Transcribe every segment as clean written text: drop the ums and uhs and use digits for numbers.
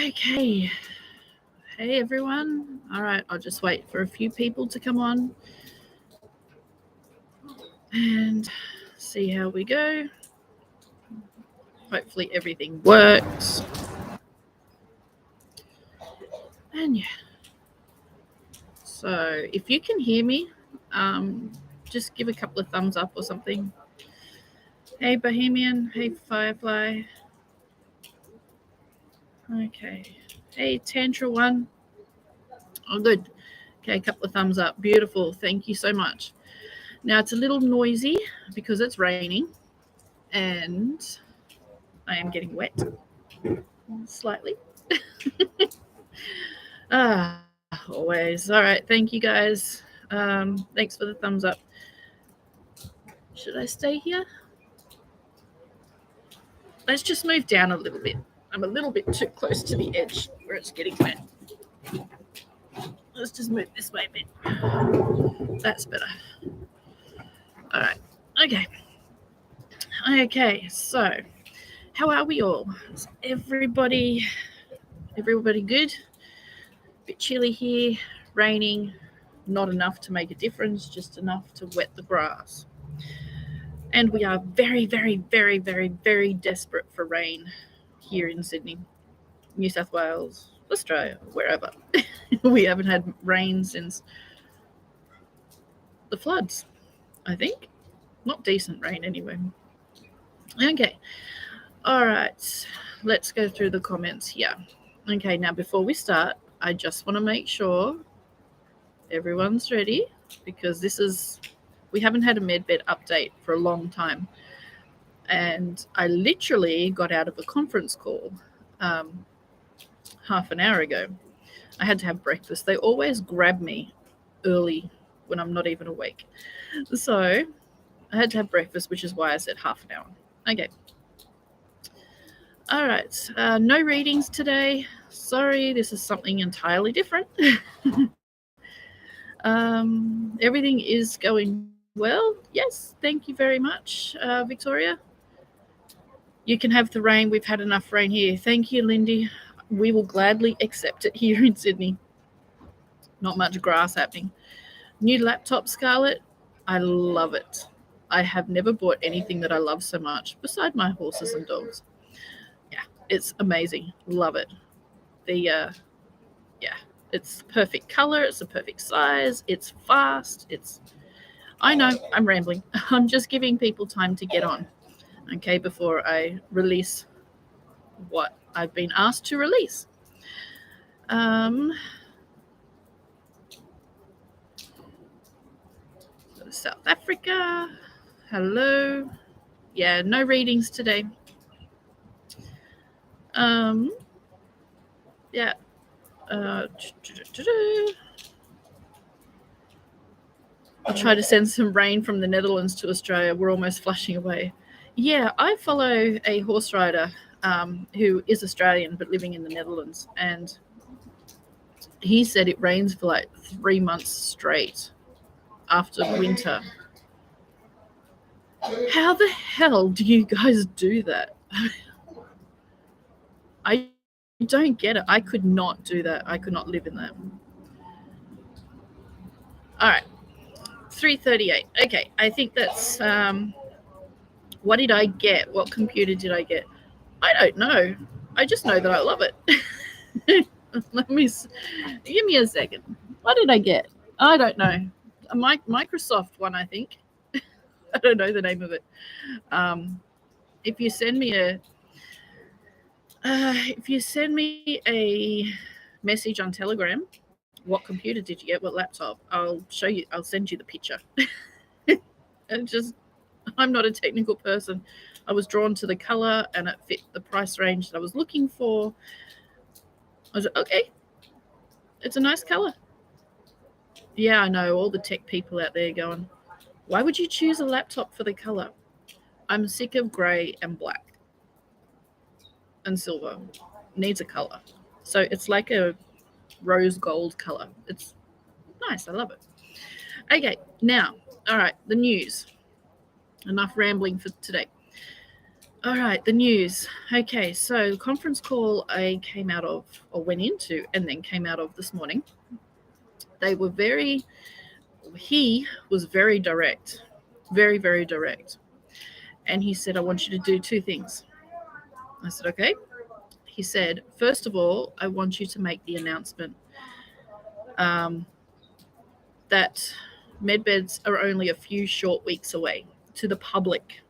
Okay. Hey, everyone. All right, I'll just wait for a few people to come on and see how we go. Hopefully everything works. And yeah. So if you can hear me, just give a couple of thumbs up or something. Hey, Bohemian. Hey, Firefly. Okay. Hey, Tantra One. Oh, good. Okay, a couple of thumbs up. Beautiful. Thank you so much. Now it's a little noisy because it's raining and I am getting wet slightly. Always. All right. Thank you guys. Thanks for the thumbs up. Should I stay here? Let's just move down a little bit. I'm a little bit too close to the edge where it's getting wet. Let's just move this way a bit. That's better. All right. Okay. Okay. So, how are we all? Is everybody good? Bit chilly here, raining, not enough to make a difference, just enough to wet the grass. And we are very, very, very, very, very desperate for rain here in Sydney, New South Wales, Australia, wherever. We haven't had rain since the floods, I think. Not decent rain anyway. Okay. All right. Let's go through the comments here. Okay, now before we start, I just want to make sure everyone's ready because we haven't had a medbed update for a long time. And I literally got out of a conference call half an hour ago. I had to have breakfast. They always grab me early when I'm not even awake. So I had to have breakfast, which is why I said half an hour. Okay. All right. No readings today. Sorry, this is something entirely different. Everything is going well. Yes, thank you very much, Victoria. You can have the rain. We've had enough rain here. Thank you, Lindy. We will gladly accept it here in Sydney. Not much grass happening. New laptop, Scarlett. I love it. I have never bought anything that I love so much, beside my horses and dogs. Yeah, it's amazing. Love it. It's the perfect color. It's the perfect size. It's fast. I know, I'm rambling. I'm just giving people time to get on, okay, before I release what I've been asked to release. South Africa. Hello. Yeah, no readings today. Yeah. I'll try to send some rain from the Netherlands to Australia. We're almost flushing away. Yeah, I follow a horse rider who is Australian but living in the Netherlands, and he said it rains for like 3 months straight after winter. How the hell do you guys do that? I don't get it. I could not do that. I could not live in that. All right. 338. Okay, I think that's what did I get? What computer did I get? I don't know. I just know that I love it. Give me a second. What did I get? I don't know. A Microsoft one, I think. I don't know the name of it. If you send me a message on Telegram, what computer did you get? What laptop? I'll show you. I'll send you the picture. I'm not a technical person. I was drawn to the color and it fit the price range that I was looking for. I was like, okay, it's a nice color. Yeah, I know all the tech people out there going, why would you choose a laptop for the color? I'm sick of gray and black and silver. Needs a color. So it's like a rose gold color. It's nice. I love it. Okay, now, all right, the news. Enough rambling for today. All right, the news. Okay, so the conference call I came out of, or went into, and then came out of this morning. He was very direct, very, very direct. And he said, I want you to do two things. I said, okay. He said, first of all, I want you to make the announcement that medbeds are only a few short weeks away to the public.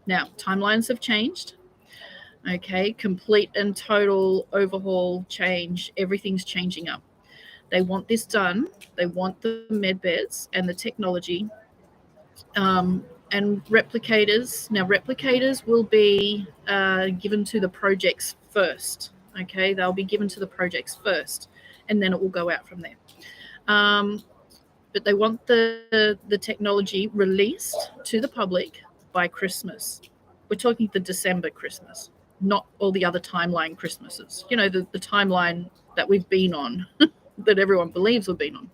Now, timelines have changed. Okay, complete and total overhaul change. Everything's changing up. They want this done. They want the med beds and the technology and replicators. Now, replicators will be given to the projects first. Okay, they'll be given to the projects first, and then it will go out from there. But they want the technology released to the public by Christmas. We're talking the December Christmas, not all the other timeline Christmases. You know, the timeline that we've been on, that everyone believes we've been on.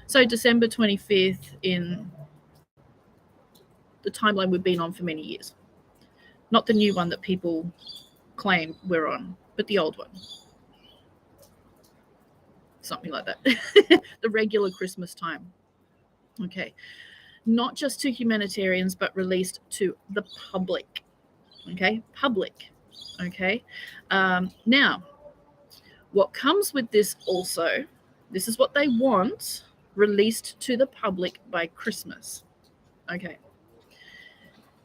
So December 25th in the timeline we've been on for many years. Not the new one that people claim we're on, but the old one. Something like that. The regular Christmas time. Okay. Not just to humanitarians, but released to the public. Okay. Public. Okay. Now, what comes with this also, this is what they want, released to the public by Christmas. Okay.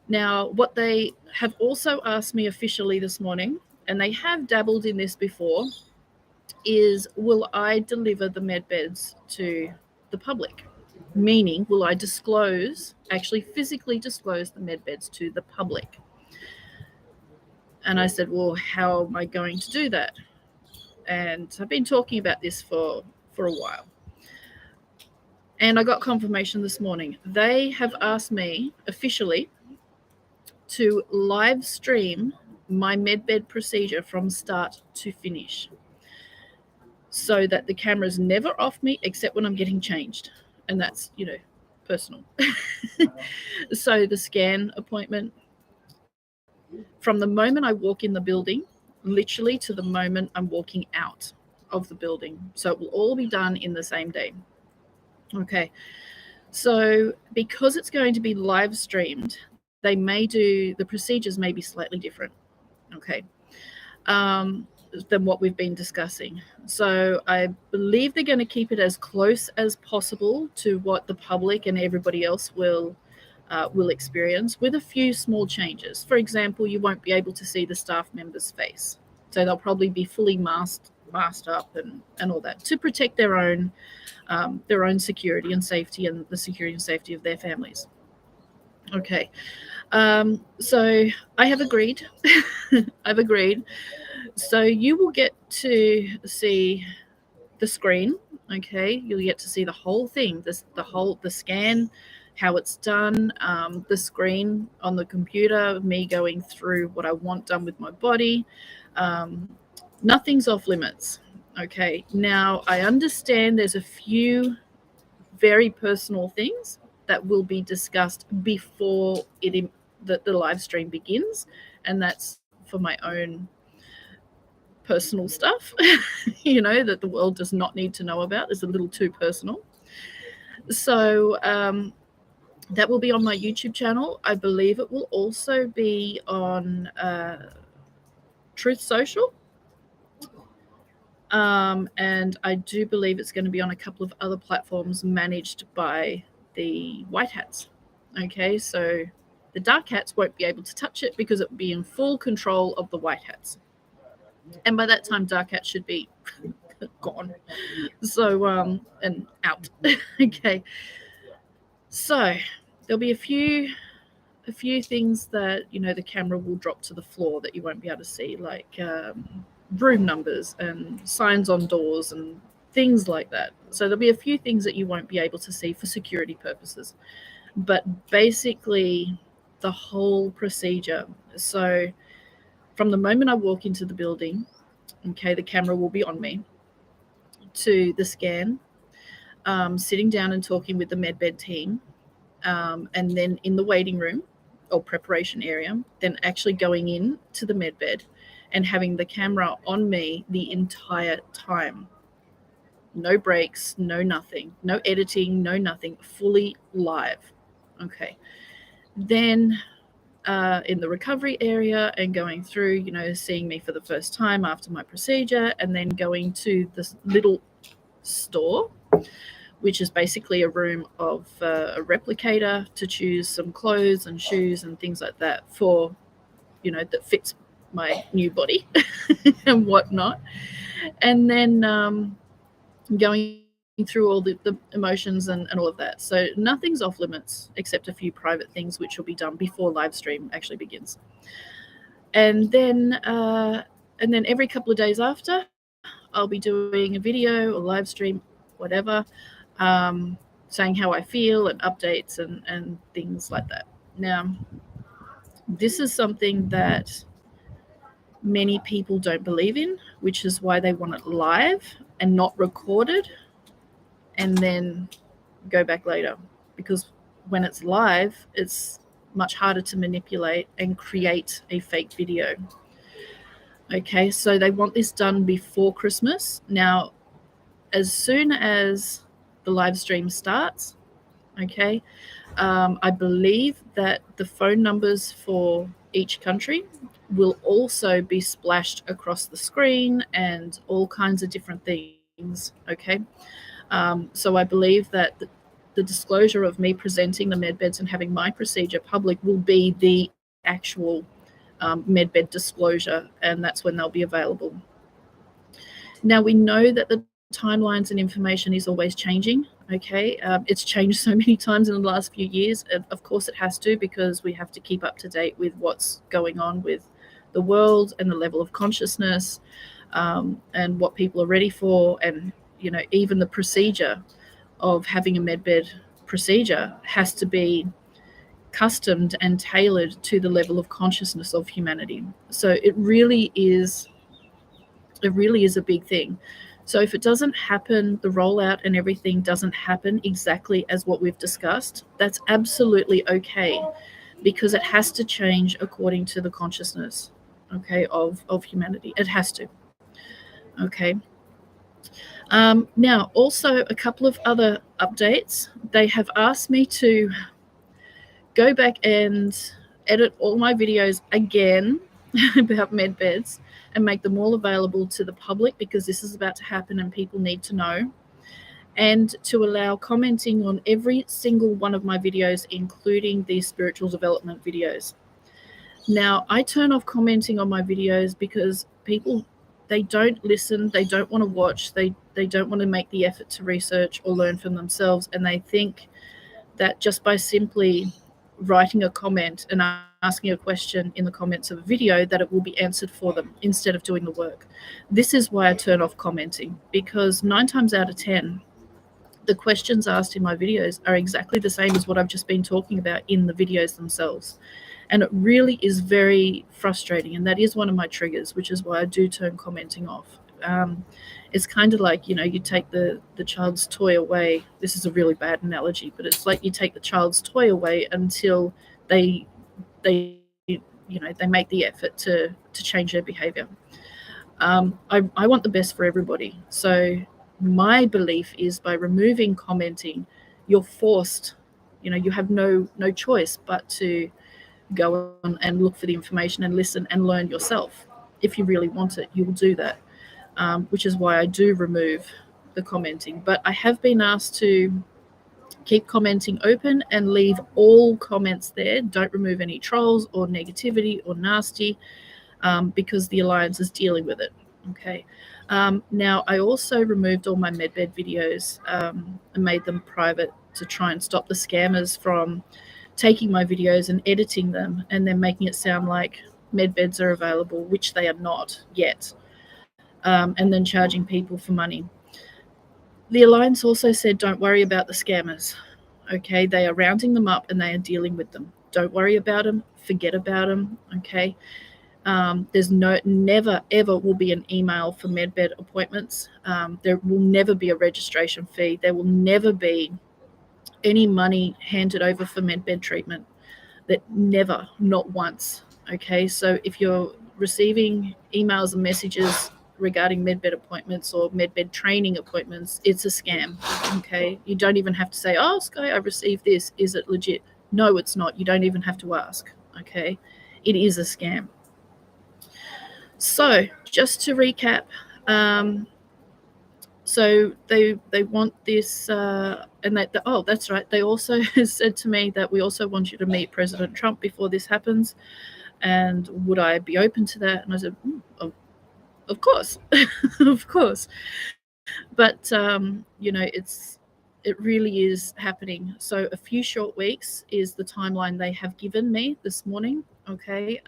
Now, what they have also asked me officially this morning, and they have dabbled in this before, is will I deliver the med beds to the public? Meaning, will I actually physically disclose the med beds to the public? And I said, well, how am I going to do that? And I've been talking about this for a while. And I got confirmation this morning. They have asked me officially to live stream my medbed procedure from start to finish, so that the camera's never off me except when I'm getting changed. And that's, personal. So the scan appointment, from the moment I walk in the building, literally to the moment I'm walking out of the building. So it will all be done in the same day. Okay. So because it's going to be live streamed, the procedures may be slightly different. Okay. Than what we've been discussing. So I believe they're going to keep it as close as possible to what the public and everybody else will experience, with a few small changes. For example, you won't be able to see the staff member's face. So they'll probably be fully masked up and all that, to protect their own security and safety, and the security and safety of their families. Okay. So I have agreed. I've agreed. So you will get to see the screen. Okay. You'll get to see the whole thing, the scan, how it's done, the screen on the computer, me going through what I want done with my body. Nothing's off limits. Okay. Now, I understand there's a few very personal things that will be discussed before the live stream begins, and that's for my own personal stuff, that the world does not need to know about. It's a little too personal. So that will be on my YouTube channel. I believe it will also be on Truth Social. And I do believe it's going to be on a couple of other platforms managed by the White Hats. Okay, so the Dark Hats won't be able to touch it because it will be in full control of the White Hats. And by that time, Dark Hats should be gone. So, and out. Okay. So there'll be a few things that, the camera will drop to the floor that you won't be able to see, like room numbers and signs on doors and things like that. So there'll be a few things that you won't be able to see for security purposes. But basically, the whole procedure. So from the moment I walk into the building, okay, the camera will be on me, to the scan, sitting down and talking with the medbed team, and then in the waiting room, or preparation area, then actually going in to the med bed and having the camera on me the entire time. No breaks, no nothing, no editing, no nothing, fully live. Okay. Then in the recovery area and going through, seeing me for the first time after my procedure, and then going to this little store, which is basically a room of a replicator to choose some clothes and shoes and things like that for, that fits my new body and whatnot. And then going through all the emotions and all of that. So nothing's off limits except a few private things which will be done before live stream actually begins. And then every couple of days after, I'll be doing a video or live stream, whatever, saying how I feel and updates and things like that. Now, this is something that many people don't believe in, which is why they want it live and not recorded and then go back later. Because when it's live, it's much harder to manipulate and create a fake video. Okay, so they want this done before Christmas. Now, as soon as the live stream starts, okay, I believe that the phone numbers for each country will also be splashed across the screen and all kinds of different things, okay? So I believe that the disclosure of me presenting the medbeds and having my procedure public will be the actual medbed disclosure, and that's when they'll be available. Now, we know that the timelines and information is always changing, okay? It's changed so many times in the last few years. Of course it has to, because we have to keep up to date with what's going on with the world and the level of consciousness, and what people are ready for. And, even the procedure of having a medbed procedure has to be customed and tailored to the level of consciousness of humanity. So it really is a big thing. So if it doesn't happen, the rollout and everything doesn't happen exactly as what we've discussed, that's absolutely okay, because it has to change according to the consciousness, okay, of humanity. It has to. Okay. Now, also a couple of other updates. They have asked me to go back and edit all my videos again about medbeds and make them all available to the public, because this is about to happen and people need to know, and to allow commenting on every single one of my videos, including these spiritual development videos. Now, I turn off commenting on my videos because people, they don't listen, they don't want to watch, they don't want to make the effort to research or learn from themselves, and they think that just by simply writing a comment and asking a question in the comments of a video, that it will be answered for them instead of doing the work. This is why I turn off commenting, because 9 times out of 10, the questions asked in my videos are exactly the same as what I've just been talking about in the videos themselves. And it really is very frustrating. And that is one of my triggers, which is why I do turn commenting off. It's kind of like, you take the child's toy away. This is a really bad analogy, but it's like you take the child's toy away until they make the effort to change their behavior. I want the best for everybody. So my belief is, by removing commenting, you're forced, you have no choice but to go on and look for the information and listen and learn yourself. If you really want it, you will do that, which is why I do remove the commenting. But I have been asked to keep commenting open and leave all comments there. Don't remove any trolls or negativity or nasty, because the Alliance is dealing with it. Okay. Now, I also removed all my medbed videos and made them private to try and stop the scammers from taking my videos and editing them and then making it sound like medbeds are available, which they are not yet, and then charging people for money. The Alliance also said, don't worry about the scammers. Okay, they are rounding them up and they are dealing with them. Don't worry about them. Forget about them. Okay. There's never, ever will be an email for medbed appointments. There will never be a registration fee. There will never be any money handed over for medbed treatment. that never, not once. Okay, so if you're receiving emails and messages regarding medbed appointments or medbed training appointments, it's a scam. Okay, you don't even have to say, "Oh, Skye, I received this. Is it legit?" No, it's not. You don't even have to ask. Okay, it is a scam. So just to recap, so they want this, and oh, that's right. They also said to me that we also want you to meet President Trump before this happens, and would I be open to that? And I said, of course, of course. But it really is happening. So a few short weeks is the timeline they have given me this morning. Okay,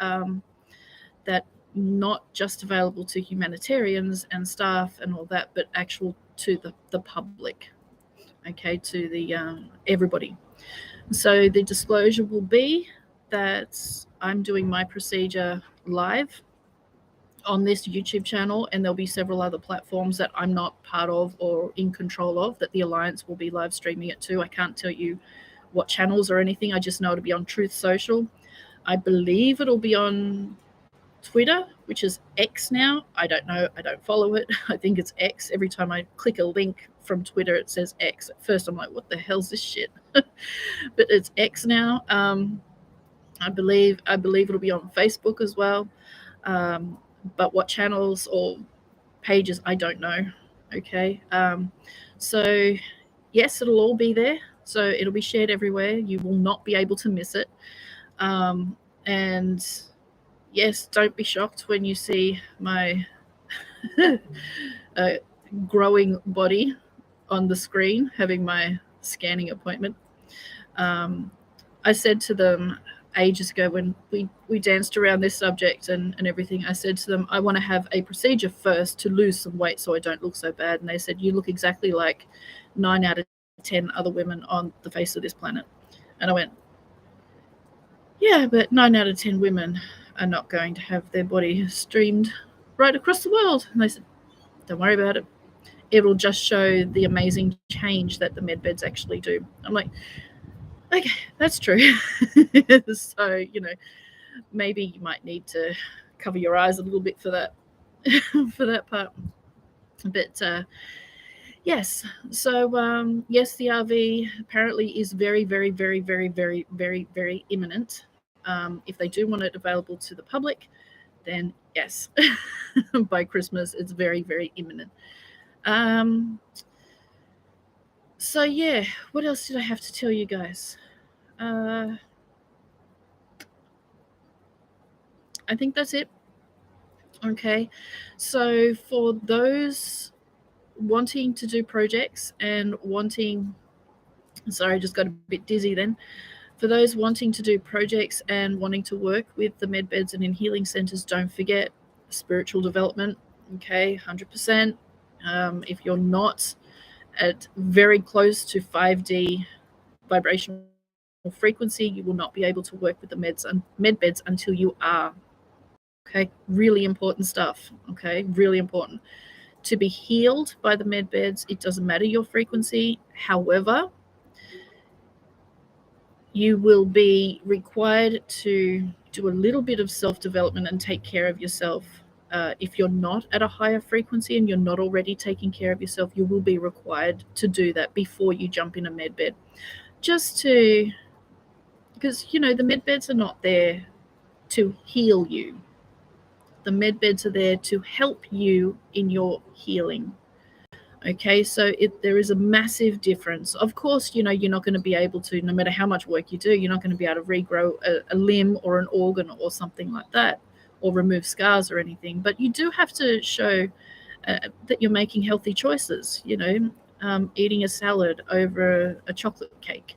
that not just available to humanitarians and staff and all that, but actual to the public. Okay, to the everybody. So the disclosure will be that I'm doing my procedure live on this YouTube channel, and there'll be several other platforms that I'm not part of or in control of that the Alliance will be live streaming it to. I can't tell you what channels or anything. I just know it'll be on Truth Social. I believe it'll be on Twitter, which is X now. I don't know. I don't follow it. I think it's X. Every time I click a link from Twitter, it says X. At first, I'm like, what the hell's this shit? But it's X now. I believe it'll be on Facebook as well. But what channels or pages, I don't know. Okay. So yes, it'll all be there. So it'll be shared everywhere. You will not be able to miss it. And yes, don't be shocked when you see my growing body on the screen having my scanning appointment. I said to them ages ago when we danced around this subject and everything, I said to them, I want to have a procedure first to lose some weight so I don't look so bad. And they said, you look exactly like 9 out of 10 other women on the face of this planet. And I went, yeah, but 9 out of 10 women are not going to have their body streamed right across the world. And they said, don't worry about it. It'll just show the amazing change that the med beds actually do. I'm like, okay, that's true. So, maybe you might need to cover your eyes a little bit for that, for that part. But yes, so yes, the RV apparently is very, very, very, very, very, very, very imminent. If they do want it available to the public, then yes, by Christmas, it's very, very imminent. So yeah, what else did I have to tell you guys? I think that's it. Okay, so for those wanting to do projects and wanting, sorry, I just got a bit dizzy then. For those wanting to do projects and wanting to work with the med beds and in healing centers, don't forget spiritual development. Okay, 100%. If you're not at very close to 5D vibrational frequency, you will not be able to work with the med beds until you are. Okay, really important stuff. Okay, really important. To be healed by the med beds, it doesn't matter your frequency. However, you will be required to do a little bit of self-development and take care of yourself. If you're not at a higher frequency and you're not already taking care of yourself, you will be required to do that before you jump in a med bed. Because the med beds are not there to heal you. The med beds are there to help you in your healing. Okay, so there is a massive difference. Of course, you're not going to be able to, no matter how much work you do, you're not going to be able to regrow a limb or an organ or something like that, or remove scars or anything. But you do have to show that you're making healthy choices, eating a salad over a chocolate cake.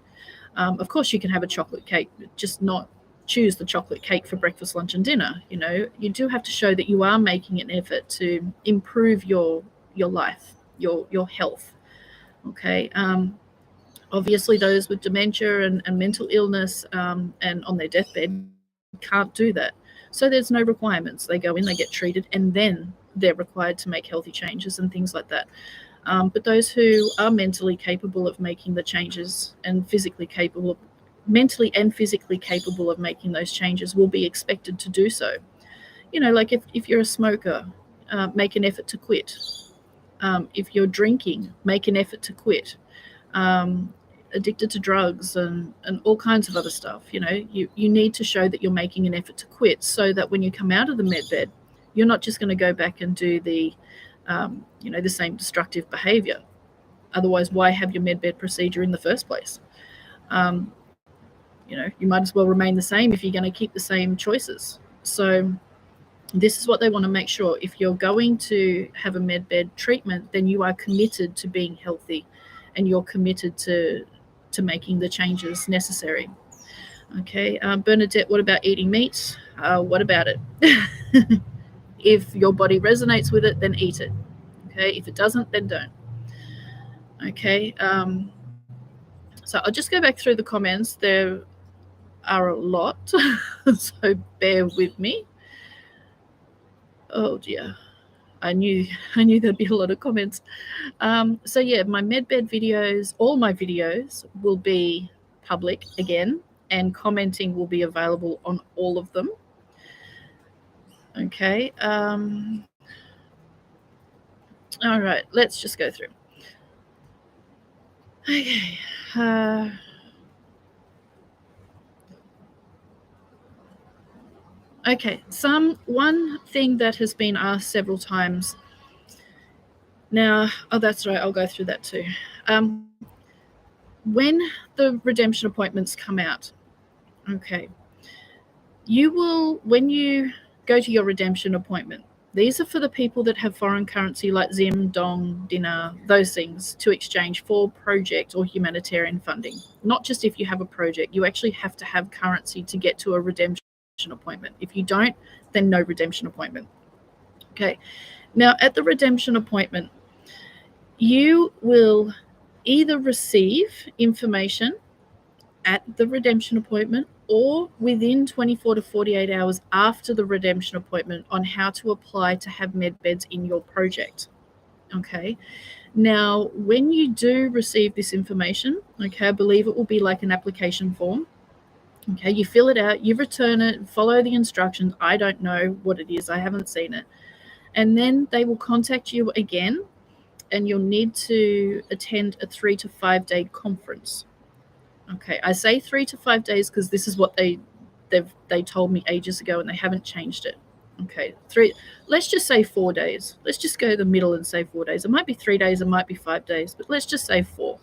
Of course, you can have a chocolate cake, just not choose the chocolate cake for breakfast, lunch, and dinner. You do have to show that you are making an effort to improve your life, your health. Okay. Obviously, those with dementia and mental illness and on their deathbed can't do that. So there's no requirements. They go in, they get treated, and then they're required to make healthy changes and things like that. But those who are mentally capable of making the changes and physically capable mentally and physically capable of making those changes will be expected to do so. Like if you're a smoker, make an effort to quit. If you're drinking, make an effort to quit. Addicted to drugs and all kinds of other stuff, you need to show that you're making an effort to quit, so that when you come out of the med bed, you're not just going to go back and do the same destructive behavior. Otherwise, why have your med bed procedure in the first place? You might as well remain the same if you're going to keep the same choices. So this is what they want to make sure. If you're going to have a med bed treatment, then you are committed to being healthy, and you're committed to making the changes necessary. Okay, Bernadette, what about eating meat? What about it? If your body resonates with it, then eat it. Okay, if it doesn't, then don't. Okay, so I'll just go back through the comments. There are a lot, so bear with me. Oh dear, I knew there'd be a lot of comments. So yeah, my medbed videos, all my videos will be public again, and commenting will be available on all of them. Okay. All right, let's just go through. Okay. Okay, one thing that has been asked several times. Now, that's right, I'll go through that too. When the redemption appointments come out, okay, when you go to your redemption appointment, these are for the people that have foreign currency like Zim, Dong, Dinar, those things to exchange for project or humanitarian funding. Not just if you have a project, you actually have to have currency to get to a redemption appointment. If you don't, then no redemption appointment. Okay. Now, at the redemption appointment, you will either receive information at the redemption appointment or within 24 to 48 hours after the redemption appointment on how to apply to have med beds in your project. Okay. Now, when you do receive this information, okay, I believe it will be like an application form. Okay, you fill it out, you return it, follow the instructions. I don't know what it is, I haven't seen it. And then they will contact you again, and you'll need to attend a 3 to 5 day conference. Okay, I say 3 to 5 days because this is what they told me ages ago, and they haven't changed it. Okay, let's just say 4 days. Let's just go the middle and say 4 days. It might be 3 days, it might be 5 days, but let's just say 4.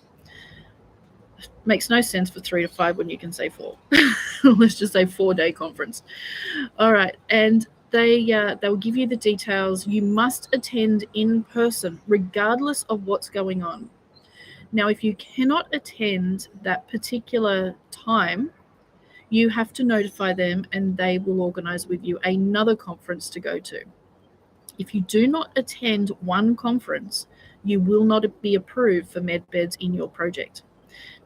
Makes no sense for 3 to 5 when you can say 4. Let's just say 4 day conference. All right, and they'll give you the details. You must attend in person, regardless of what's going on. Now, if you cannot attend that particular time, you have to notify them, and they will organize with you another conference to go to. If you do not attend one conference, you will not be approved for med beds in your project.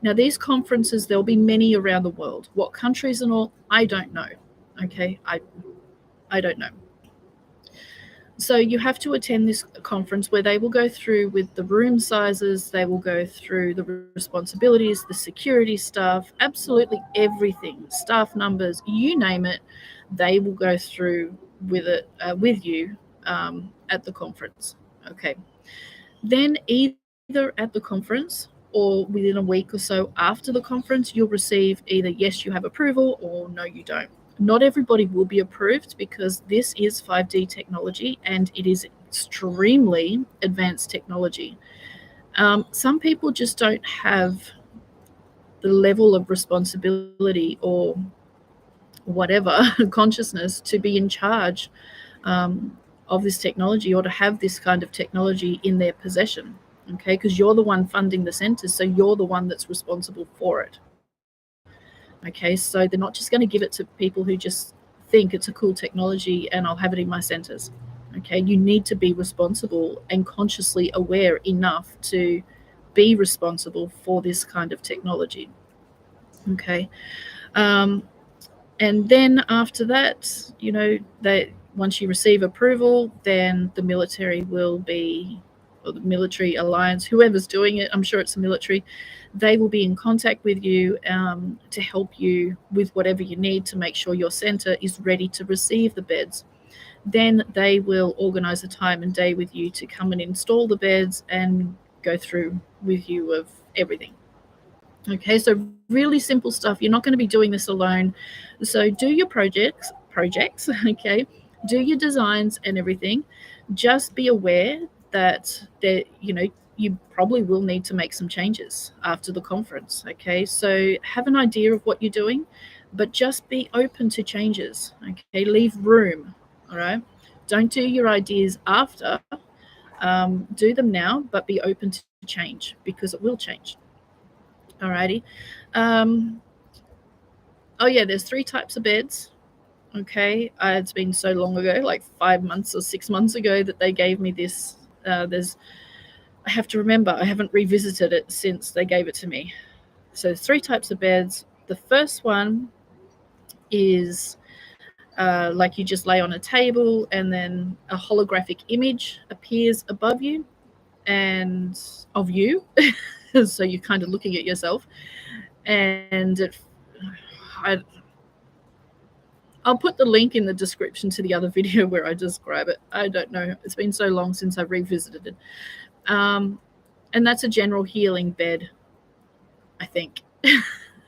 Now, these conferences, there'll be many around the world. What countries and all, I don't know. Okay, I don't know. So you have to attend this conference where they will go through with the room sizes, they will go through the responsibilities, the security stuff, absolutely everything, staff numbers, you name it, they will go through with it with you at the conference. Okay. Then either at the conference or within a week or so after the conference, you'll receive either yes, you have approval, or no, you don't. Not everybody will be approved because this is 5D technology and it is extremely advanced technology. Some people just don't have the level of responsibility or whatever consciousness to be in charge of this technology, or to have this kind of technology in their possession. Okay, because you're the one funding the centers, so you're the one that's responsible for it. Okay, so they're not just going to give it to people who just think it's a cool technology and I'll have it in my centers. Okay, you need to be responsible and consciously aware enough to be responsible for this kind of technology. Okay, and then after that, once you receive approval, then the military will be or the military alliance, whoever's doing it, I'm sure it's the military, they will be in contact with you to help you with whatever you need to make sure your center is ready to receive the beds. Then they will organize a time and day with you to come and install the beds and go through with you of everything. Okay, so really simple stuff. You're not going to be doing this alone. So do your projects, okay, do your designs and everything. Just be aware that you probably will need to make some changes after the conference. Okay, so have an idea of what you're doing, but just be open to changes. Okay, leave room. All right, don't do your ideas after. Do them now, but be open to change because it will change. Alrighty. Oh yeah, there's 3 types of beds. Okay, it's been so long ago, like 5 months or 6 months ago, that they gave me this. I have to remember, I haven't revisited it since they gave it to me. So there's 3 types of beds. The first one is like you just lay on a table, and then a holographic image appears above you and of you. So you're kind of looking at yourself, and I'll put the link in the description to the other video where I describe it. I don't know. It's been so long since I've revisited it. And that's a general healing bed, I think.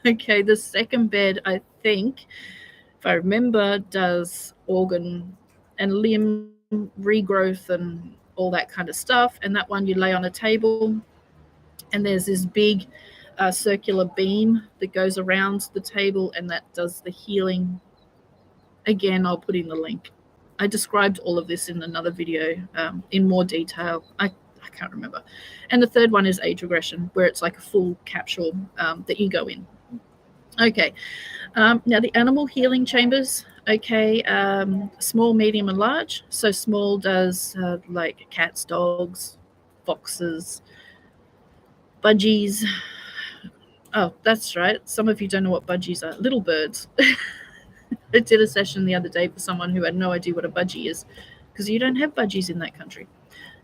Okay, the second bed, I think, if I remember, does organ and limb regrowth and all that kind of stuff. And that one you lay on a table, and there's this big circular beam that goes around the table, and that does the healing. Again, I'll put in the link. I described all of this in another video in more detail. I can't remember. And the third one is age regression, where it's like a full capsule that you go in. Okay. Now the animal healing chambers. Okay. Small, medium, and large. So small does like cats, dogs, foxes, budgies. Oh, that's right. Some of you don't know what budgies are. Little birds. I did a session the other day for someone who had no idea what a budgie is, because you don't have budgies in that country.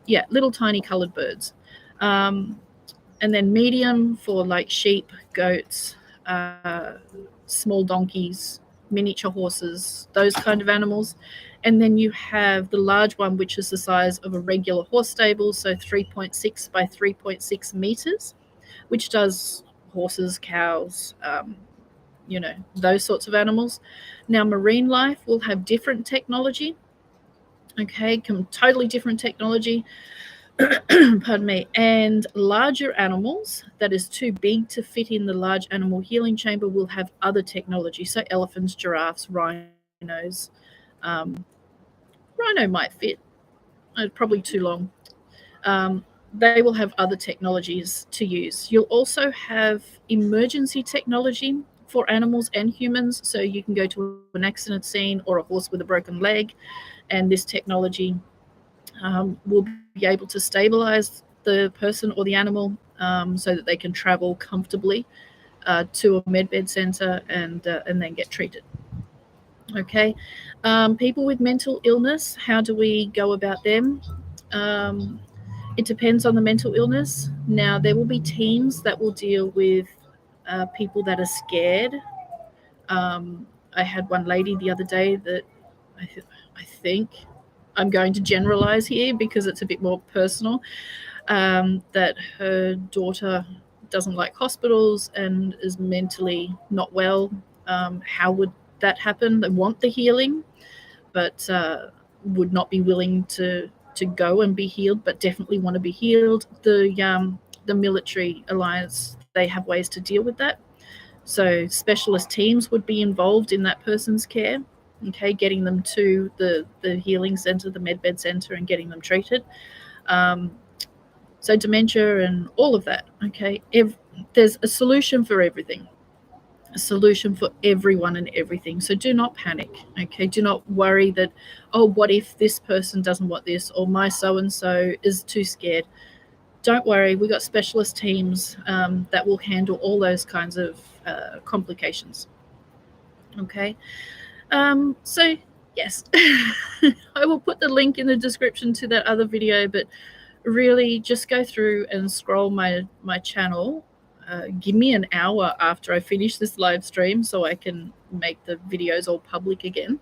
Yeah, little tiny colored birds. And then medium for like sheep, goats, small donkeys, miniature horses, those kind of animals. And then you have the large one, which is the size of a regular horse stable, so 3.6 by 3.6 meters, which does horses, cows, those sorts of animals. Now, marine life will have different technology. Okay, totally different technology. Pardon me. And larger animals that is too big to fit in the large animal healing chamber will have other technology. So elephants, giraffes, rhinos. Rhino might fit. Probably too long. They will have other technologies to use. You'll also have emergency technology for animals and humans. So you can go to an accident scene or a horse with a broken leg, and this technology will be able to stabilize the person or the animal so that they can travel comfortably to a medbed center and then get treated. Okay. People with mental illness, how do we go about them? It depends on the mental illness. Now, there will be teams that will deal with people that are scared. I had one lady the other day that I think I'm going to generalize here because it's a bit more personal, that her daughter doesn't like hospitals and is mentally not well. How would that happen? They want the healing, but would not be willing to go and be healed, but definitely want to be healed. The military alliance, they have ways to deal with that. So specialist teams would be involved in that person's care, okay, getting them to the healing center, the medbed center, and getting them treated. So dementia and all of that, okay. There's a solution for everything, a solution for everyone and everything. So do not panic, okay. Do not worry that, oh, what if this person doesn't want this, or my so-and-so is too scared. Don't worry, we've got specialist teams that will handle all those kinds of complications. Okay. So yes, I will put the link in the description to that other video, but really just go through and scroll my channel. Give me an hour after I finish this live stream so I can make the videos all public again,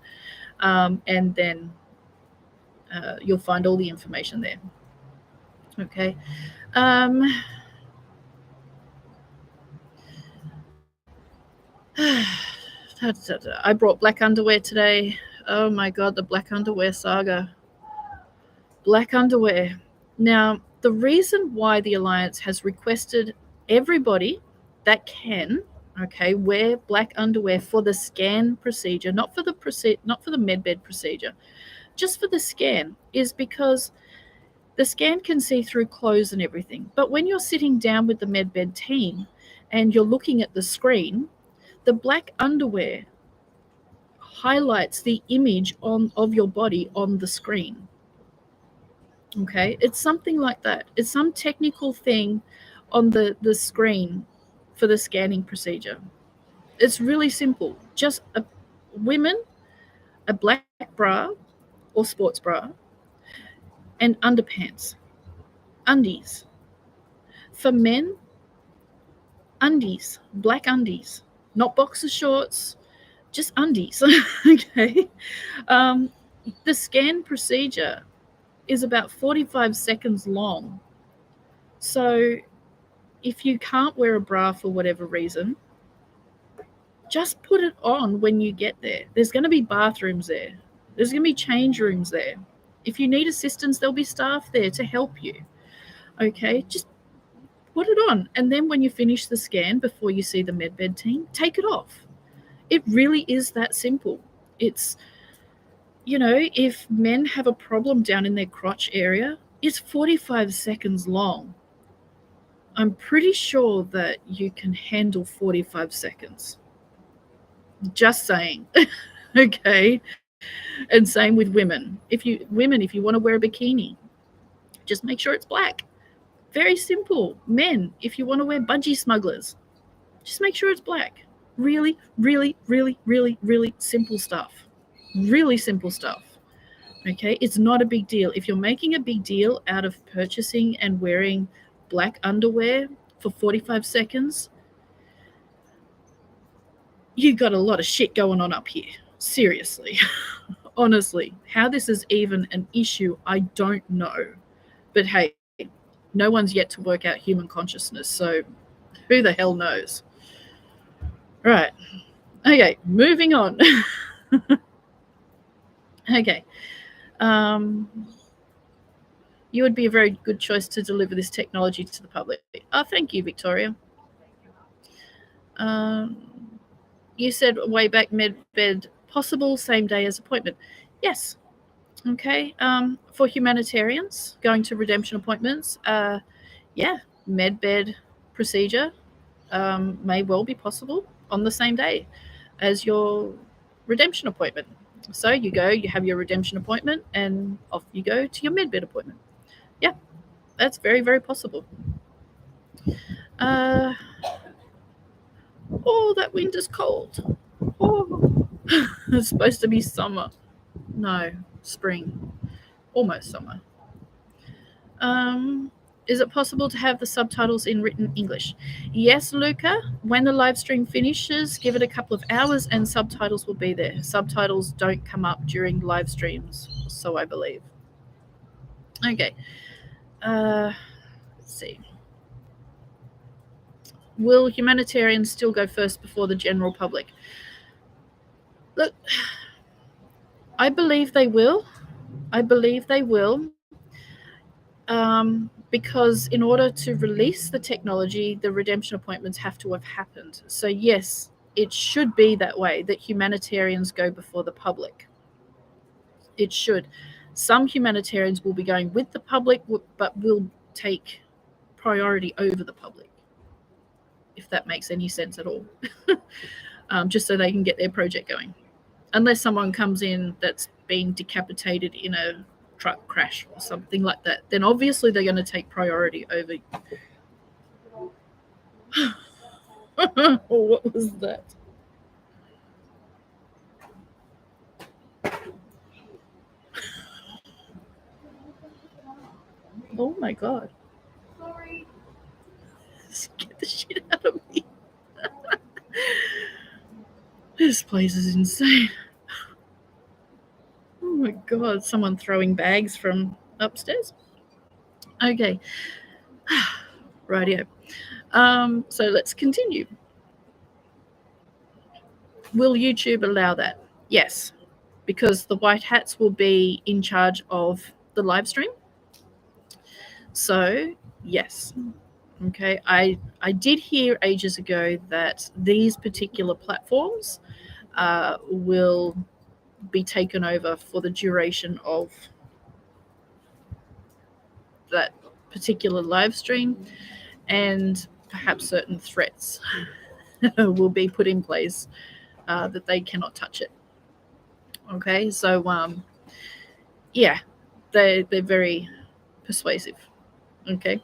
and then you'll find all the information there. Okay. I brought black underwear today. Oh my god, the black underwear saga. Black underwear. Now, the reason why the Alliance has requested everybody that can, okay, wear black underwear for the scan procedure, not for the medbed procedure, just for the scan, is because the scan can see through clothes and everything. But when you're sitting down with the medbed team and you're looking at the screen, the black underwear highlights the image of your body on the screen. Okay, it's something like that. It's some technical thing on the screen for the scanning procedure. It's really simple. Just women, a black bra or sports bra, and underpants, undies. For men, undies, black undies, not boxer shorts, just undies. Okay. The scan procedure is about 45 seconds long. So if you can't wear a bra for whatever reason, just put it on when you get there. There's going to be bathrooms there. There's going to be change rooms there. If you need assistance, there'll be staff there to help you. Okay, just put it on. And then when you finish the scan before you see the medbed team, take it off. It really is that simple. It's, if men have a problem down in their crotch area, it's 45 seconds long. I'm pretty sure that you can handle 45 seconds. Just saying. Okay. And same with women. If you want to wear a bikini, just make sure it's black. Very simple. Men, if you want to wear budgie smugglers, just make sure it's black. Really, really, really, really, really simple stuff. Really simple stuff. Okay, it's not a big deal. If you're making a big deal out of purchasing and wearing black underwear for 45 seconds, you got a lot of shit going on up here. Seriously. Honestly, how this is even an issue, I don't know. But hey, no one's yet to work out human consciousness, so who the hell knows? Right. Okay, moving on. Okay. You would be a very good choice to deliver this technology to the public. Oh, thank you, Victoria. You said way back medbed possible same day as appointment. Yes. Okay. For humanitarians going to redemption appointments, yeah, medbed procedure may well be possible on the same day as your redemption appointment. So you go, you have your redemption appointment, and off you go to your medbed appointment. Yeah, that's very, very possible. Oh, that wind is cold. Oh, it's supposed to be summer. No, spring. Almost summer. Is it possible to have the subtitles in written English? Yes, Luca. When the live stream finishes, give it a couple of hours and subtitles will be there. Subtitles don't come up during live streams, so I believe. Okay. Let's see. Will humanitarians still go first before the general public? Look, I believe they will. I believe they will. Because in order to release the technology, the redemption appointments have to have happened. So yes, it should be that way, that humanitarians go before the public. It should. Some humanitarians will be going with the public, but will take priority over the public, if that makes any sense at all. Just so they can get their project going. Unless someone comes in that's been decapitated in a truck crash or something like that, then obviously they're going to take priority over. What was that? Oh my god. Sorry. Get the shit out of me. This place is insane. Oh my god, someone throwing bags from upstairs. Okay. Rightio. So let's continue. Will YouTube allow that? Yes, because the white hats will be in charge of the live stream. So, yes. Okay, I did hear ages ago that these particular platforms will be taken over for the duration of that particular live stream, and perhaps certain threats will be put in place that they cannot touch it. Okay, so yeah, they're very persuasive. Okay,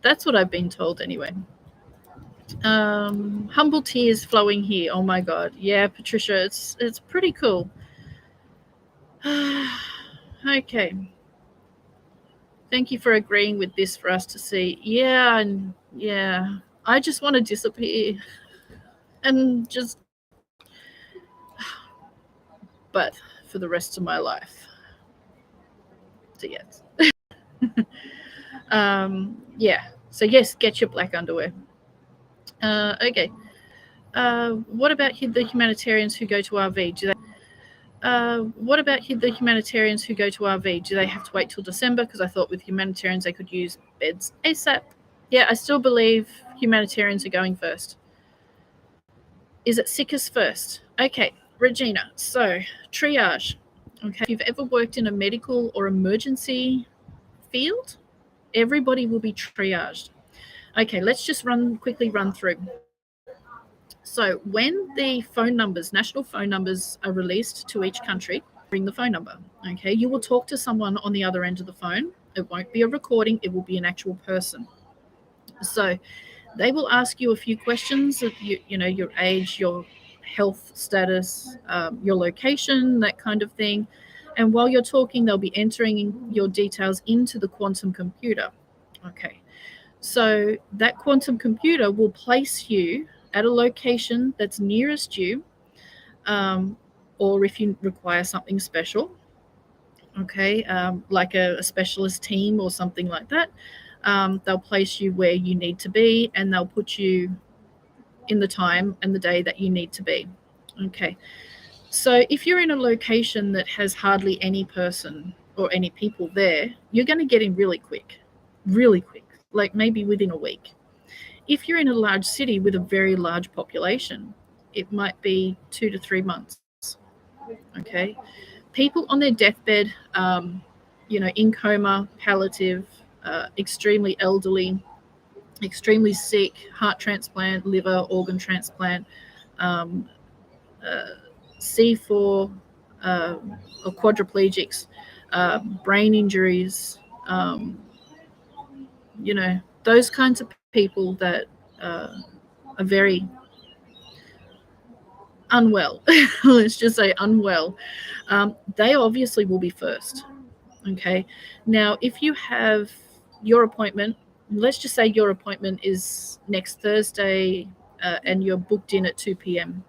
that's what I've been told anyway. Humble tears flowing here. Oh my god, yeah, Patricia, it's pretty cool. Okay. Thank you for agreeing with this for us to see. Yeah, and yeah, I just want to disappear and just, but for the rest of my life. So yes. Yeah. So yes, get your black underwear. Okay. What about the humanitarians who go to RV? What about the humanitarians who go to RV? Do they have to wait till December? Because I thought with humanitarians they could use beds ASAP. Yeah, I still believe humanitarians are going first. Is it sickest first? Okay, Regina. So, triage. Okay, if you've ever worked in a medical or emergency field, everybody will be triaged. Okay, let's just quickly run through. So, when the phone numbers, national phone numbers, are released to each country, ring the phone number. Okay, you will talk to someone on the other end of the phone. It won't be a recording, it will be an actual person. So, they will ask you a few questions of your age, your health status, your location, that kind of thing. And while you're talking, they'll be entering your details into the quantum computer. Okay. So that quantum computer will place you at a location that's nearest you, or if you require something special, okay, like a specialist team or something like that, they'll place you where you need to be, and they'll put you in the time and the day that you need to be. Okay. So if you're in a location that has hardly any person or any people there, you're going to get in really quick, like maybe within a week. If you're in a large city with a very large population, it might be 2 to 3 months. Okay. People on their deathbed, in coma, palliative, extremely elderly, extremely sick, heart transplant, liver, organ transplant, um, C4, or quadriplegics, brain injuries, those kinds of people that are very unwell, let's just say unwell, they obviously will be first. Okay. Now, if you have your appointment, let's just say your appointment is next Thursday, and you're booked in at 2 p.m.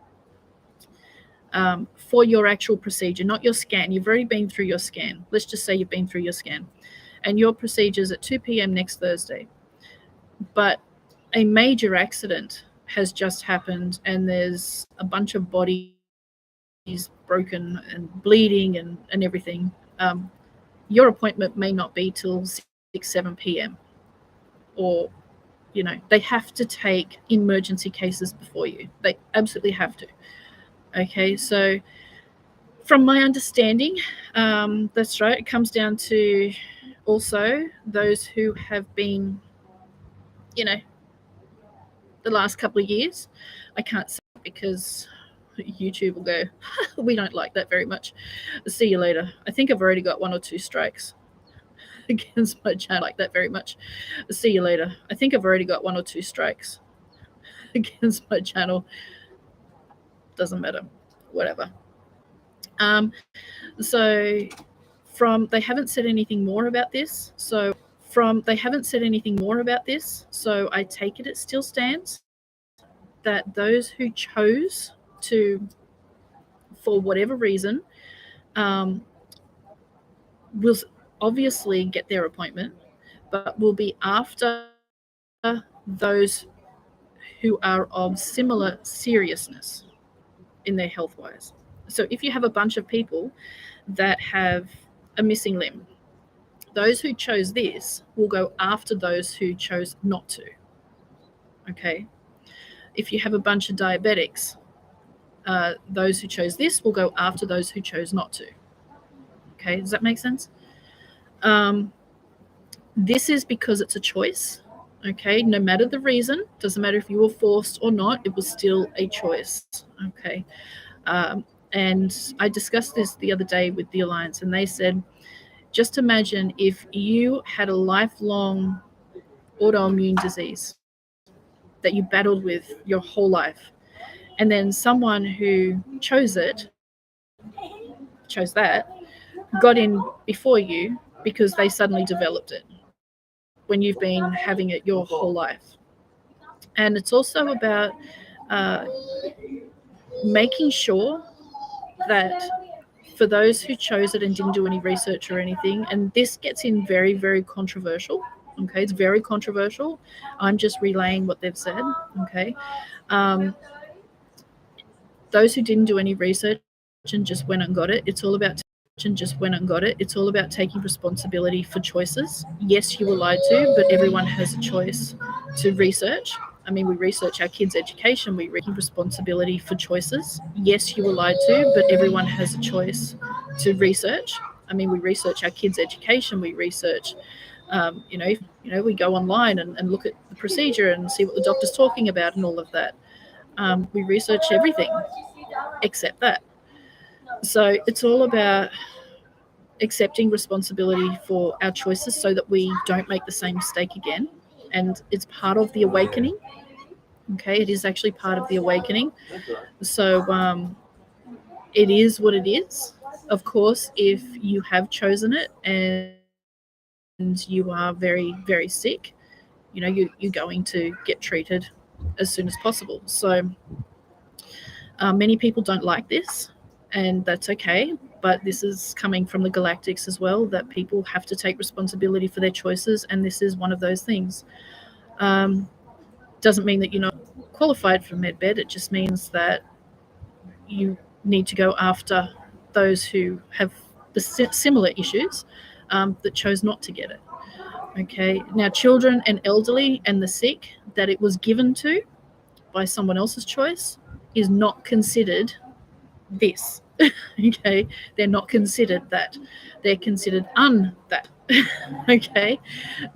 For your actual procedure, not your scan. You've already been through your scan. Let's just say you've been through your scan, and your procedure's at 2 p.m. next Thursday. But a major accident has just happened, and there's a bunch of bodies broken and bleeding and everything. Your appointment may not be till 6, 7 p.m. Or, they have to take emergency cases before you. They absolutely have to. Okay, so from my understanding, that's right. It comes down to also those who have been, the last couple of years. I can't say because YouTube will go, we don't like that very much. See you later. I think I've already got 1 or 2 strikes against my channel like that very much. See you later. I think I've already got 1 or 2 strikes against my channel. Doesn't matter. Whatever. So they haven't said anything more about this. So they haven't said anything more about this, so I take it still stands that those who chose to, for whatever reason, will obviously get their appointment, but will be after those who are of similar seriousness in their health wise. So if you have a bunch of people that have a missing limb, those who chose this will go after those who chose not to. Okay. If you have a bunch of diabetics, those who chose this will go after those who chose not to. Okay. Does that make sense? This is because it's a choice. Okay. No matter the reason, doesn't matter if you were forced or not, it was still a choice. Okay. And I discussed this the other day with the Alliance, and they said, just imagine if you had a lifelong autoimmune disease that you battled with your whole life, and then someone who chose that, got in before you because they suddenly developed it when you've been having it your whole life. And it's also about making sure that for those who chose it and didn't do any research or anything, and this gets in very, very controversial. Okay, it's very controversial. I'm just relaying what they've said. Okay, those who didn't do any research and just went and got it, it's all about taking responsibility for choices. Yes, you were lied to, but everyone has a choice to research. I mean, we research our kids' education, we take responsibility for choices. Yes, you were lied to, but everyone has a choice to research. I mean, we research our kids' education, we research, we go online and look at the procedure and see what the doctor's talking about and all of that. We research everything except that. So it's all about accepting responsibility for our choices so that we don't make the same mistake again. And it's part of the awakening. Okay, it is actually part of the awakening. So it is what it is. Of course, if you have chosen it and you are very, very sick, you're going to get treated as soon as possible. So many people don't like this, and that's okay. But this is coming from the Galactics as well, that people have to take responsibility for their choices, and this is one of those things. Doesn't mean that you're not qualified for medbed. It just means that you need to go after those who have the similar issues that chose not to get it. Okay. Now, children and elderly and the sick that it was given to by someone else's choice is not considered this. Okay, they're not considered that. They're considered that. Okay,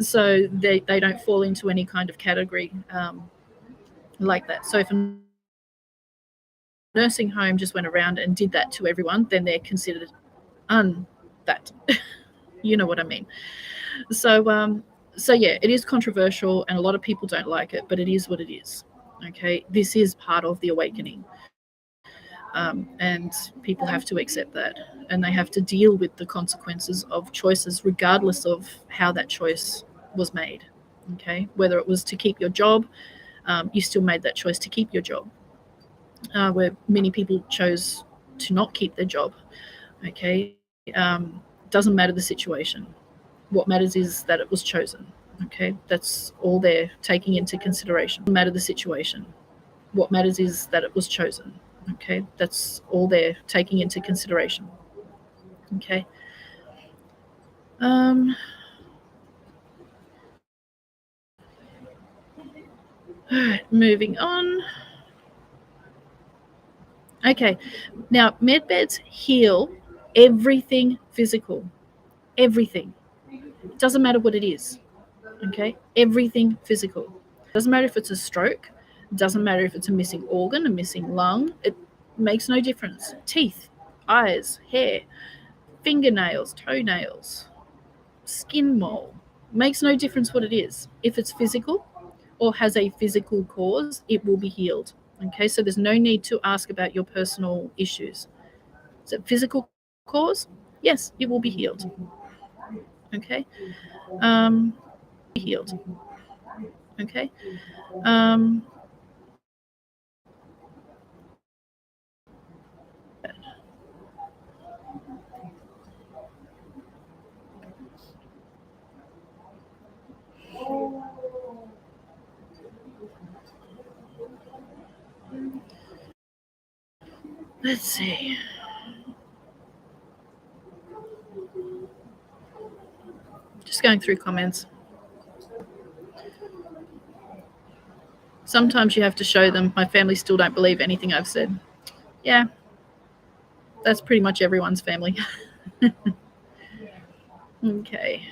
so they don't fall into any kind of category like that. So if a nursing home just went around and did that to everyone, then they're considered that. You know what I mean? So yeah, it is controversial and a lot of people don't like it, but it is what it is. Okay, this is part of the awakening. And people have to accept that, and they have to deal with the consequences of choices regardless of how that choice was made. Okay, whether it was to keep your job, you still made that choice to keep your job, where many people chose to not keep their job. Okay, doesn't matter the situation. What matters is that it was chosen. Okay, that's all they're taking into consideration. Doesn't matter the situation. What matters is that it was chosen. Okay, that's all they're taking into consideration. Okay. All right, moving on. Okay, now medbeds heal everything physical. Everything. It doesn't matter what it is. Okay, everything physical. Doesn't matter if it's a stroke. Doesn't matter if it's a missing organ, a missing lung. It makes no difference. Teeth, eyes, hair, fingernails, toenails, skin mole. Makes no difference what it is. If it's physical or has a physical cause, it will be healed. Okay, so there's no need to ask about your personal issues. Is it physical cause? Yes, it will be healed. Okay. healed. Okay. Let's see. Just going through comments. Sometimes you have to show them. My family still don't believe anything I've said. Yeah, that's pretty much everyone's family. Okay.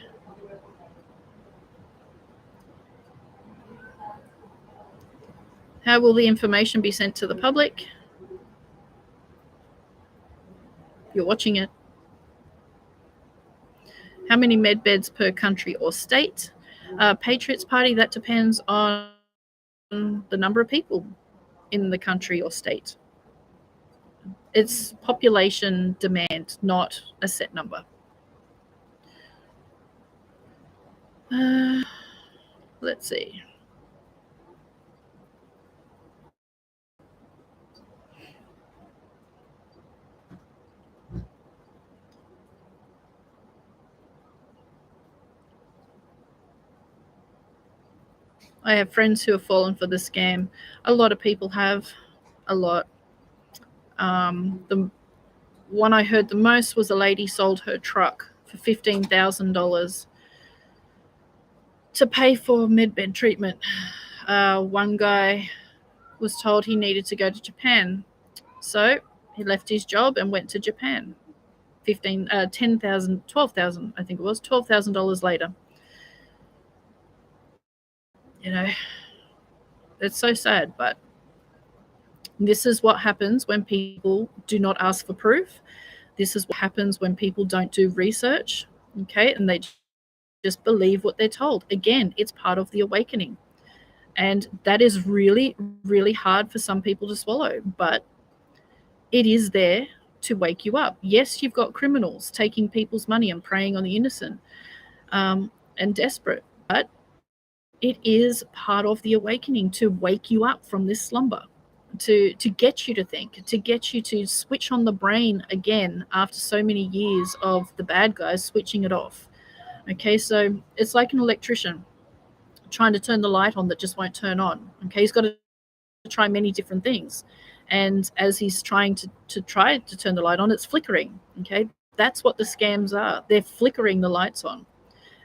How will the information be sent to the public? You're watching it. How many med beds per country or state? Patriots Party, that depends on the number of people in the country or state. It's population demand, not a set number. Let's see. I have friends who have fallen for the scam. A lot of people have. A lot. The one I heard the most was a lady sold her truck for $15,000 to pay for medbed treatment. One guy was told he needed to go to Japan, so he left his job and went to Japan. $12,000, I think it was, $12,000 later. You know, it's so sad, but this is what happens when people do not ask for proof. This is what happens when people don't do research, okay, and they just believe what they're told. Again, it's part of the awakening. And that is really, really hard for some people to swallow, but it is there to wake you up. Yes, you've got criminals taking people's money and preying on the innocent and desperate, but it is part of the awakening to wake you up from this slumber, to get you to think, to get you to switch on the brain again after so many years of the bad guys switching it off. Okay, so it's like an electrician trying to turn the light on that just won't turn on. Okay, he's got to try many different things. And as he's trying to try to turn the light on, it's flickering. Okay, that's what the scams are. They're flickering the lights on.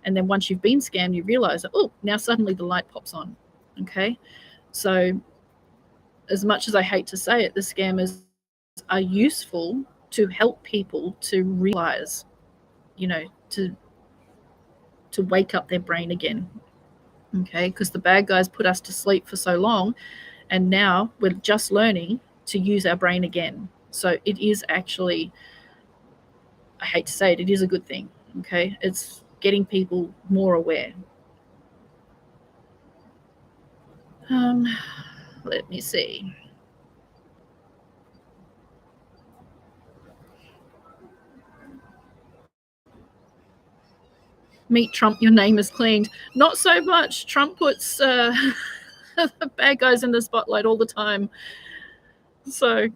And then once you've been scammed, you realize that, oh, now suddenly the light pops on. Okay, so as much as I hate to say it, the scammers are useful to help people to realize, to wake up their brain again. Okay, because the bad guys put us to sleep for so long, and now we're just learning to use our brain again. So it is actually, I hate to say it, it is a good thing. Okay, it's getting people more aware. Let me see. Meet Trump, your name is cleaned. Not so much. Trump puts the bad guys in the spotlight all the time. So,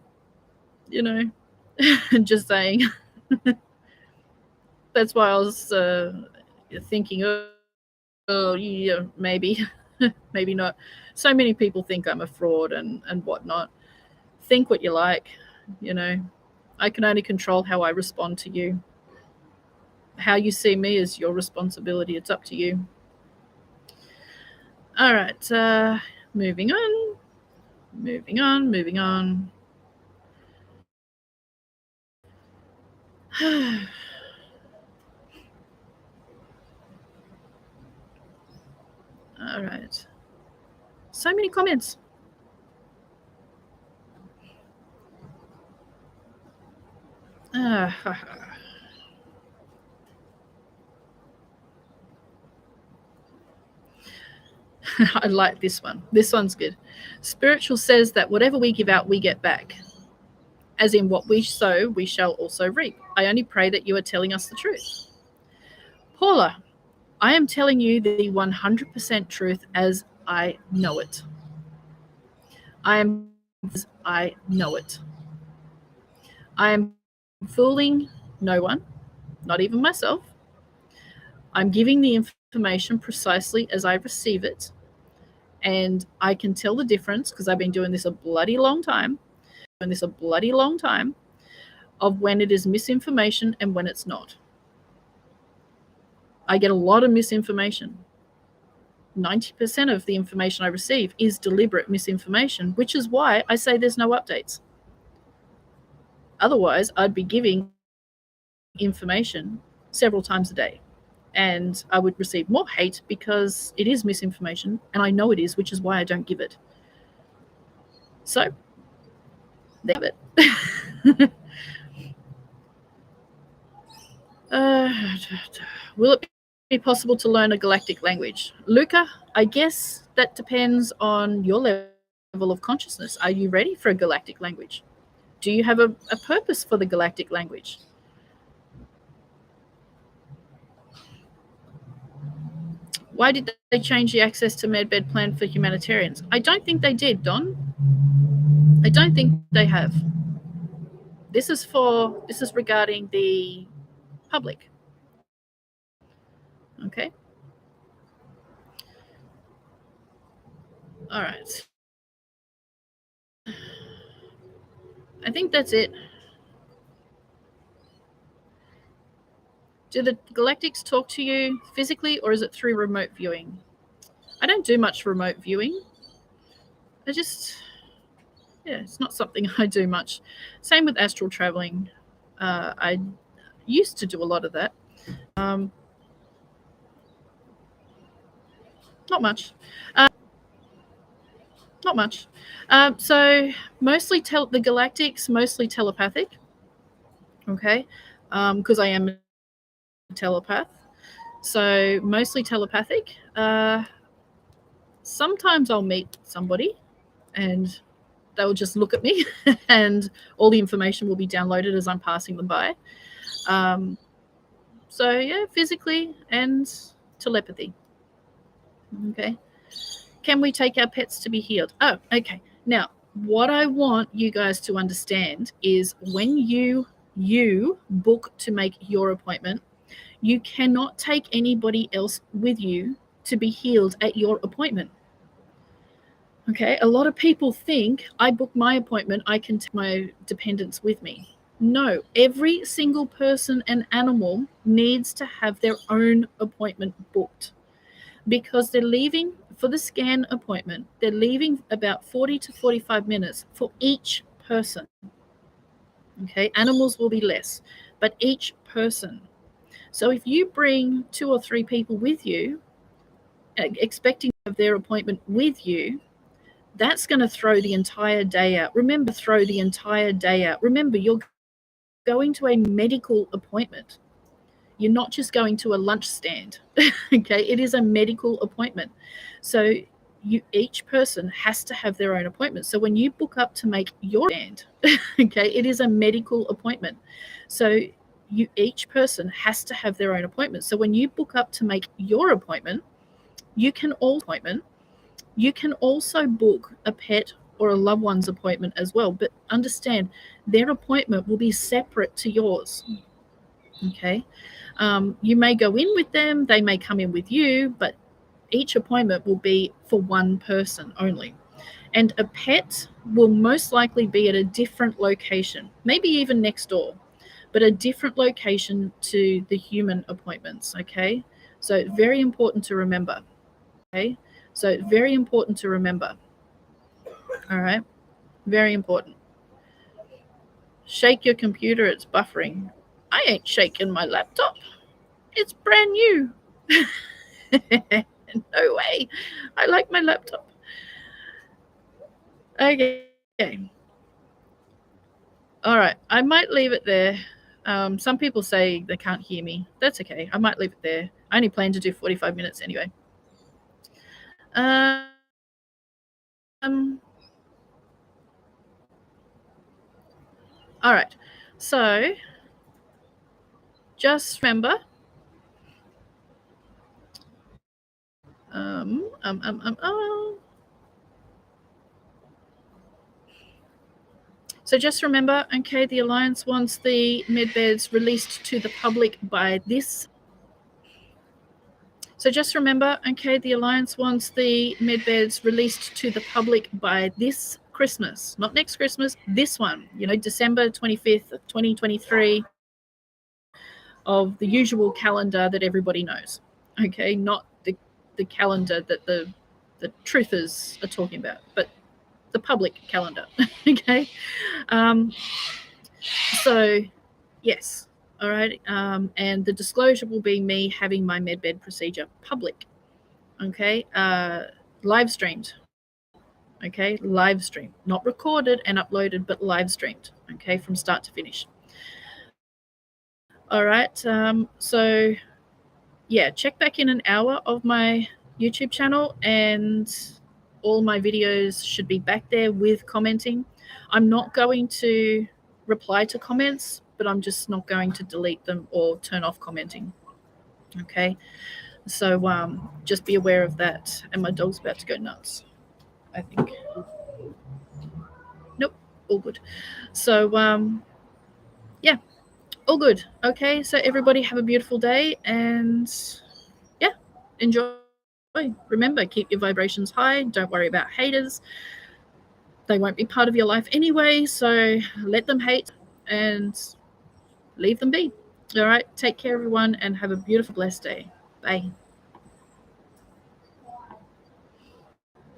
just saying. That's why I was thinking, oh, yeah, maybe, maybe not. So many people think I'm a fraud and whatnot. Think what you like, I can only control how I respond to you. How you see me is your responsibility. It's up to you. All right, moving on. All right. So many comments. I like this one. This one's good. Spiritual says that whatever we give out, we get back. As in, what we sow, we shall also reap. I only pray that you are telling us the truth. Paula, I am telling you the 100% truth as I know it. I know it. I am fooling no one, not even myself. I'm giving the information precisely as I receive it. And I can tell the difference because I've been doing this a bloody long time, of when it is misinformation and when it's not. I get a lot of misinformation. 90% of the information I receive is deliberate misinformation, which is why I say there's no updates. Otherwise, I'd be giving information several times a day. And I would receive more hate because it is misinformation, and I know it is, which is why I don't give it. So, there you have it. Will it be possible to learn a galactic language? Luca, I guess that depends on your level of consciousness. Are you ready for a galactic language? Do you have a purpose for the galactic language? Why did they change the access to medbed plan for humanitarians? I don't think they did, Don. I don't think they have. This is regarding the public. Okay. All right. I think that's it. Do the galactics talk to you physically, or is it through remote viewing? I don't do much remote viewing. It's not something I do much. Same with astral traveling. I used to do a lot of that. Not much. Not much. So mostly the galactics, mostly telepathic. Okay, because I am a telepath. So mostly telepathic. Sometimes I'll meet somebody, and they will just look at me, and all the information will be downloaded as I'm passing them by. So yeah, physically and telepathy. Okay. Can we take our pets to be healed? Oh, okay. Now, what I want you guys to understand is when you book to make your appointment, you cannot take anybody else with you to be healed at your appointment. Okay, a lot of people think I book my appointment, I can take my dependents with me. No, every single person and animal needs to have their own appointment booked, because they're leaving for the scan appointment. They're leaving about 40 to 45 minutes for each person. Okay, animals will be less, but each person. So if you bring 2 or 3 people with you, expecting to have their appointment with you, that's going to throw the entire day out. Remember, you're going to a medical appointment. You're not just going to a lunch stand. Okay, it is a medical appointment. So each person has to have their own appointment. So when you book up to make your stand, okay, it is a medical appointment. So each person has to have their own appointment. So when you book up to make your appointment, you can also book a pet or a loved one's appointment as well. But understand, their appointment will be separate to yours. Okay. You may go in with them, they may come in with you, but each appointment will be for one person only. And a pet will most likely be at a different location, maybe even next door, but a different location to the human appointments. Okay. So very important to remember. Okay. So very important to remember. All right. Very important. Shake your computer, it's buffering. I ain't shaking my laptop. It's brand new. No way. I like my laptop. Okay. All right. I might leave it there. Some people say they can't hear me. That's okay. I might leave it there. I only plan to do 45 minutes anyway. Um, all right. So just remember, So just remember, okay, the Alliance wants the medbeds released to the public by this. So just remember, okay, the Alliance wants the medbeds released to the public by this Christmas, not next Christmas, this one, December 25th, 2023, of the usual calendar that everybody knows. Okay, not the calendar that the truthers are talking about, but the public calendar. Okay. So yes. All right. And the disclosure will be me having my medbed procedure public. Okay. Live streamed. Okay. Live streamed, not recorded and uploaded, but live streamed. Okay. From start to finish. All right. So yeah, check back in an hour of my YouTube channel and all my videos should be back there with commenting. I'm not going to reply to comments, but I'm just not going to delete them or turn off commenting. Okay. So just be aware of that. And my dog's about to go nuts, I think. Nope, all good. So yeah, all good. Okay, so everybody have a beautiful day and yeah, enjoy. Remember, keep your vibrations high. Don't worry about haters. They won't be part of your life anyway, so let them hate and leave them be. All right, take care, everyone, and have a beautiful, blessed day. Bye.